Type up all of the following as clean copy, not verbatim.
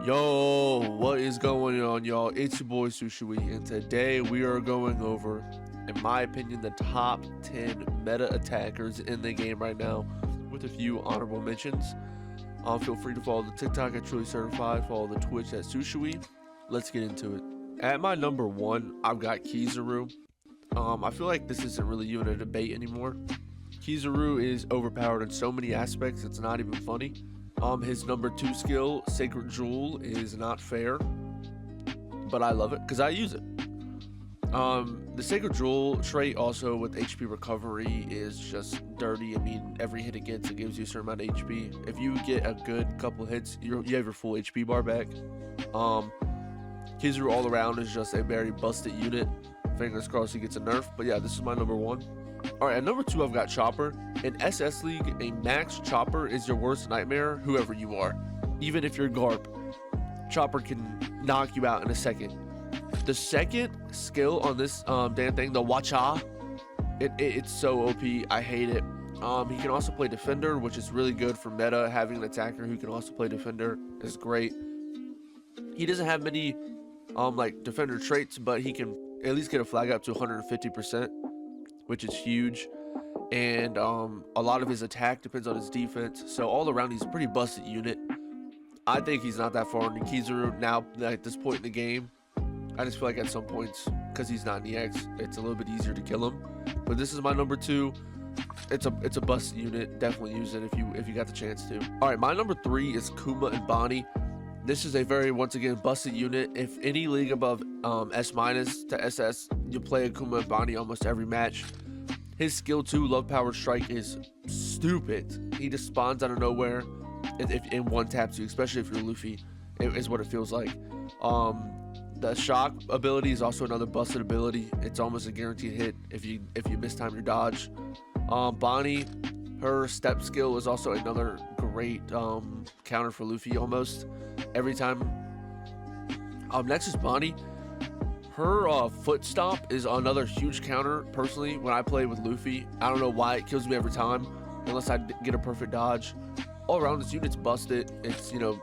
Yo, what is going on, y'all? It's your boy Shusui, and today we are going over, in my opinion, the top 10 meta attackers in the game right now, with a few honorable mentions. Feel free to follow the TikTok at Truly Certified, follow the Twitch at Shusui. Let's get into it. At my number one, I've got Kizaru. I feel like this isn't really even a debate anymore. Kizaru is overpowered in so many aspects, it's not even funny. His number 2 skill, Sacred Jewel, is not fair, but I love it because I use it. The Sacred Jewel trait also with HP recovery is just dirty. I mean, every hit it gets, it gives you a certain amount of HP. If you get a good couple hits, you have your full HP bar back. Kizaru all around is just a very busted unit. Fingers crossed he gets a nerf, but yeah, this is my number one. Alright, at number 2, I've got Chopper. In SS League, a max Chopper is your worst nightmare, whoever you are. Even if you're Garp, Chopper can knock you out in a second. The second skill on this damn thing, the Wacha, it's so OP. I hate it. He can also play Defender, which is really good for meta. Having an attacker who can also play Defender is great. He doesn't have many like Defender traits, but he can at least get a flag up to 150%. Which is huge, and a lot of his attack depends on his defense, so all around he's a pretty busted unit. I think he's not that far into Kizaru now at this point in the game. I just feel like at some points, because he's not in EX, it's a little bit easier to kill him. But this is my number 2. It's a busted unit. Definitely use it if you got the chance to. All right, my number 3 is Kuma and Bonnie. This is a very, once again, busted unit. If any league above S- to SS, you play a Kuma and Bonnie almost every match. His skill 2, Love Power Strike, is stupid. He just spawns out of nowhere if in one taps you, especially if you're Luffy. It is what it feels like. The Shock ability is also another busted ability. It's almost a guaranteed hit if you mistime your dodge. Bonnie, her step skill is also another great counter for Luffy almost every time. Next is Bonnie. Her foot stomp is another huge counter. Personally, when I play with Luffy, I don't know why it kills me every time unless I get a perfect dodge. All around, this unit's busted. It's 2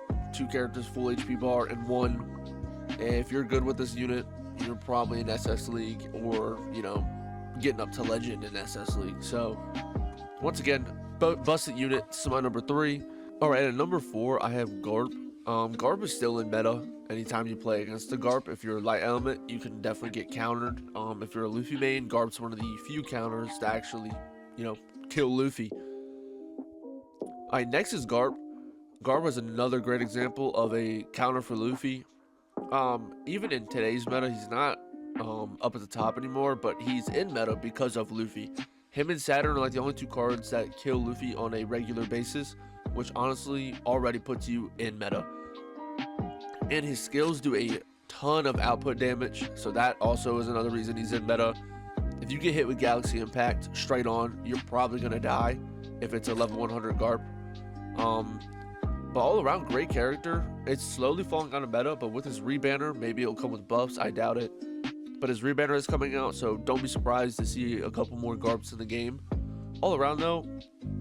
characters, full HP bar, and 1. If you're good with this unit, you're probably in SS League or getting up to Legend in SS League. So once again, busted unit. This is my number 3. All right, at number 4, I have Garp. Garp is still in meta. Anytime you play against the Garp, if you're a light element, you can definitely get countered. If you're a Luffy main, Garp's one of the few counters to actually, kill Luffy. Alright, next is Garp. Garp is another great example of a counter for Luffy. Even in today's meta, he's not up at the top anymore, but he's in meta because of Luffy. Him and Saturn are like the only 2 cards that kill Luffy on a regular basis, which honestly already puts you in meta. And his skills do a ton of output damage, so that also is another reason he's in meta. If you get hit with Galaxy Impact straight on, you're probably going to die if it's a level 100 Garp. But all around, great character. It's slowly falling out of meta, but with his rebanner, maybe it'll come with buffs. I doubt it. But his rebanner is coming out, so don't be surprised to see a couple more Garps in the game. All around, though,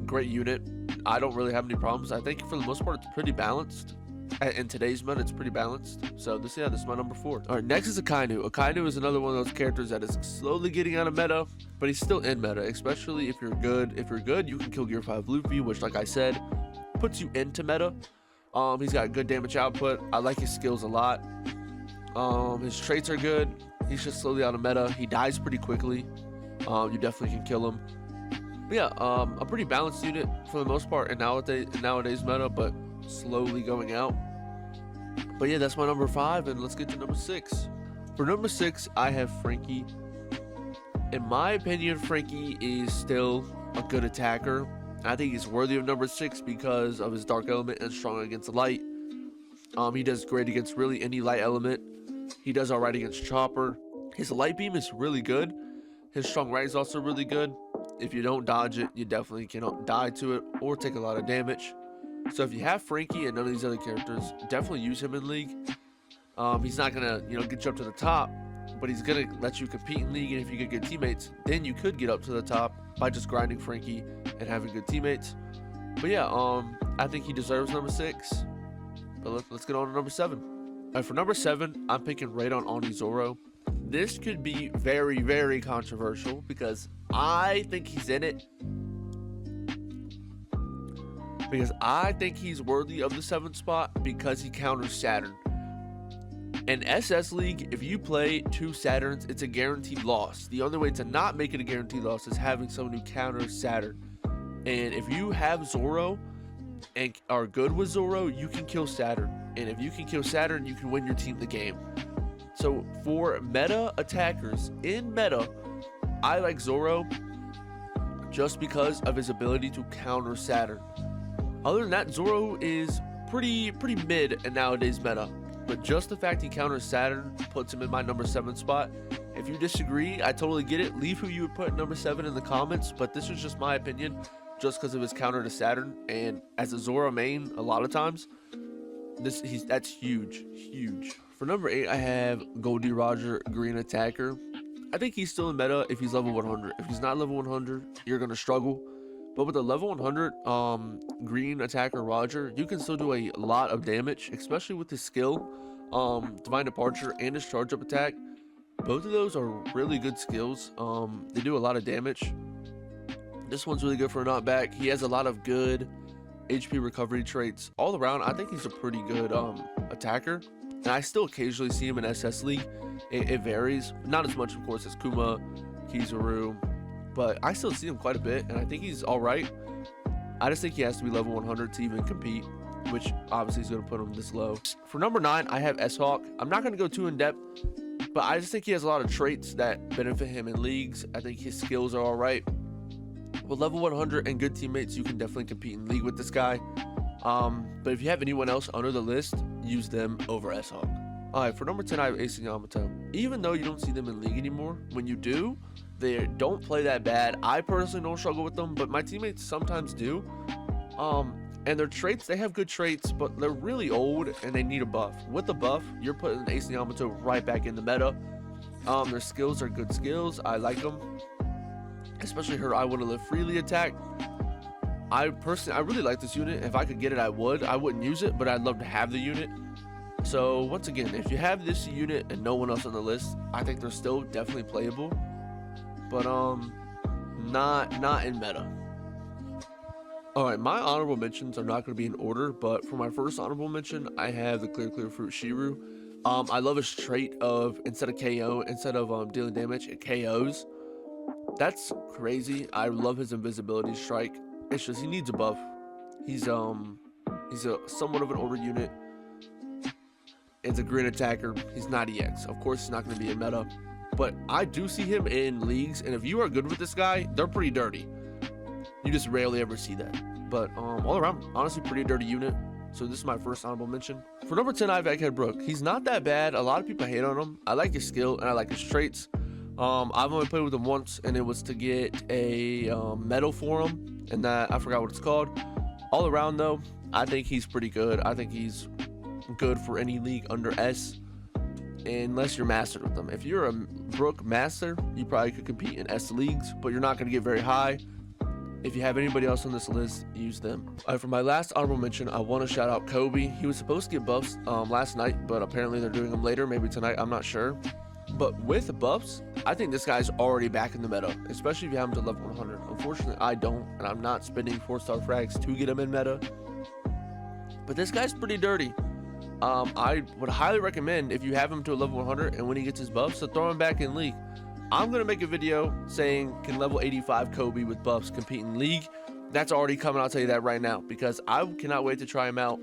great unit. I don't really have any problems. I think for the most part, it's pretty balanced. In today's meta, it's pretty balanced. So this is my number 4. All right, next is Akainu. Akainu is another one of those characters that is slowly getting out of meta, but he's still in meta, especially if you're good. If you're good, you can kill Gear 5 Luffy, which, like I said, puts you into meta. He's got good damage output. I like his skills a lot. His traits are good. He's just slowly out of meta. He dies pretty quickly. You definitely can kill him. But yeah, a pretty balanced unit for the most part in nowadays meta, but slowly going out. But yeah, that's my number 5, and let's get to number 6. For number 6, I have Frankie. In my opinion, Frankie is still a good attacker. I think he's worthy of number 6 because of his dark element and strong against light. He does great against really any light element. He does alright against Chopper. His light beam is really good. His strong right is also really good. If you don't dodge it, you definitely cannot die to it or take a lot of damage. So if you have Frankie and none of these other characters, definitely use him in League. He's not gonna, get you up to the top, but he's gonna let you compete in League. And if you get good teammates, then you could get up to the top by just grinding Frankie and having good teammates. But yeah, I think he deserves number 6. But let's get on to number 7. All right, for number 7, I'm picking Radon Oni Zoro. This could be very, very controversial because I think he's in it. Because I think he's worthy of the 7th spot because he counters Saturn. In SS League, if you play 2 Saturns, it's a guaranteed loss. The only way to not make it a guaranteed loss is having someone who counters Saturn. And if you have Zoro and are good with Zoro, you can kill Saturn. And if you can kill Saturn, you can win your team the game. So for meta attackers, in meta, I like Zoro just because of his ability to counter Saturn. Other than that, Zoro is pretty mid in nowadays meta. But just the fact he counters Saturn puts him in my number 7 spot. If you disagree, I totally get it. Leave who you would put number 7 in the comments. But this is just my opinion, just because of his counter to Saturn. And as a Zoro main, a lot of times, that's huge. For number 8, I have Goldie Roger, Green Attacker. I think he's still in meta if he's level 100. If he's not level 100, you're going to struggle. But with the level 100 Green Attacker Roger, you can still do a lot of damage, especially with his skill, Divine Departure and his charge up attack. Both of those are really good skills. They do a lot of damage. This one's really good for a knockback. He has a lot of good HP recovery traits. All around, I think he's a pretty good attacker. And I still occasionally see him in SS League. It varies. Not as much, of course, as Kuma, Kizaru. But I still see him quite a bit, and I think he's all right. I just think he has to be level 100 to even compete, which obviously is going to put him this low. For number 9, I have S-Hawk. I'm not going to go too in-depth, but I just think he has a lot of traits that benefit him in leagues. I think his skills are all right. With level 100 and good teammates, you can definitely compete in league with this guy. But if you have anyone else under the list, use them over S-Hawk. All right, for number 10, I have Ace and Yamato. Even though you don't see them in league anymore, when you do, they don't play that bad. I personally don't struggle with them, but my teammates sometimes do. And their traits, they have good traits, but they're really old and they need a buff. With the buff, you're putting Ace and Yamato right back in the meta. Their skills are good skills. I like them, especially her I Want to Live Freely attack. I really like this unit. If I could get it, I would. I wouldn't use it, but I'd love to have the unit. So once again, if you have this unit and no one else on the list, I think they're still definitely playable, but not in meta. All right, my honorable mentions are not going to be in order, but for my first honorable mention, I have the Clear Fruit Shiru. I love his trait of instead of dealing damage, it KOs. That's crazy. I love his invisibility strike. It's just he needs a buff. He's a somewhat of an older unit. It's a green attacker. He's not EX. Of course, he's not going to be in meta, but I do see him in leagues, and if you are good with this guy, they're pretty dirty. You just rarely ever see that. But all around, honestly, pretty dirty unit. So this is my first honorable mention. For number 10, I have Egghead Brook. He's not that bad. A lot of people hate on him. I like his skill and I like his traits. I've only played with him once, and it was to get a medal for him, and that I forgot what it's called. All around though, I think he's pretty good. I think he's good for any league under S, unless you're mastered with them. If you're a Brook master, you probably could compete in S leagues, but you're not going to get very high. If you have anybody else on this list, use them. For my last honorable mention, I want to shout out Kobe. He was supposed to get buffs last night, but apparently they're doing them later, maybe tonight, I'm not sure. But with buffs, I think this guy's already back in the meta, especially if you have him to level 100. Unfortunately, I don't, and I'm not spending 4-star frags to get him in meta. But this guy's pretty dirty. I would highly recommend, if you have him to a level 100 and when he gets his buffs, to throw him back in league. I'm going to make a video saying, can level 85 Kobe with buffs compete in league? That's already coming, I'll tell you that right now, because I cannot wait to try him out.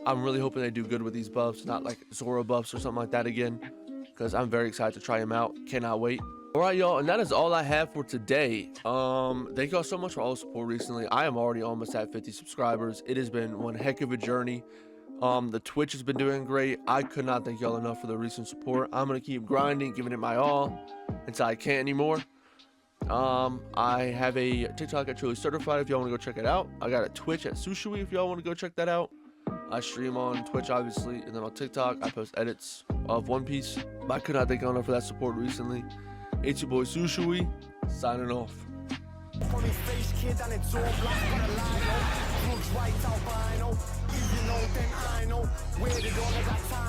I'm really hoping they do good with these buffs, not like Zoro buffs or something like that again, because I'm very excited to try him out. Cannot wait. All right, y'all, and that is all I have for today. Thank y'all so much for all the support recently. I am already almost at 50 subscribers. It has been one heck of a journey. The Twitch has been doing great. I could not thank y'all enough for the recent support. I'm gonna keep grinding, giving it my all until I can't anymore. I have a TikTok at Truly Certified if y'all want to go check it out. I got a Twitch at Shusui if y'all want to go check that out. I stream on Twitch obviously, and then on TikTok I post edits of One Piece. I could not thank y'all enough for that support recently. It's your boy Shusui, signing off. Funny face kid and it's all black, but a lie, no. Looks right out, but I know. You know, then I know. Where did all I got time?